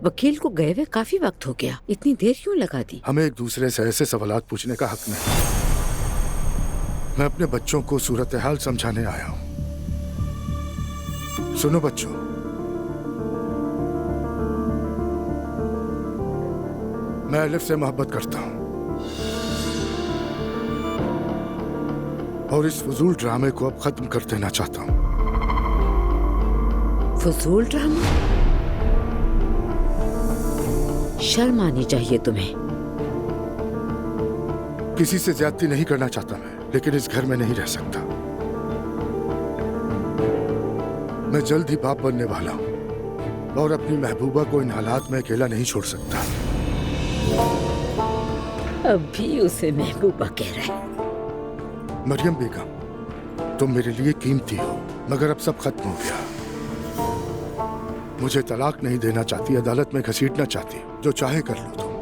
वकील को गए हुए काफी वक्त हो गया, इतनी देर क्यों लगा दी? हमें एक दूसरे से ऐसे सवालात पूछने का हक नहीं। मैं अपने बच्चों को सूरत हाल समझाने आया हूं। सुनो बच्चों, मैं अलिफ से मोहब्बत करता हूं और इस फजूल ड्रामे को अब खत्म कर देना चाहता हूं। फजूल ड्रामा? शर्म आनी चाहिए तुम्हें। किसी से ज्यादती नहीं करना चाहता मैं, लेकिन इस घर में नहीं रह सकता। मैं जल्द ही बाप बनने वाला हूं और अपनी महबूबा को इन हालात में अकेला नहीं छोड़ सकता। अब भी उसे महबूबा कह रहा है। मरियम बेगम, तुम मेरे लिए कीमती हो, मगर अब सब खत्म हो गया। मुझे तलाक नहीं देना चाहती, अदालत में घसीटना चाहती, जो चाहे कर लो तुम।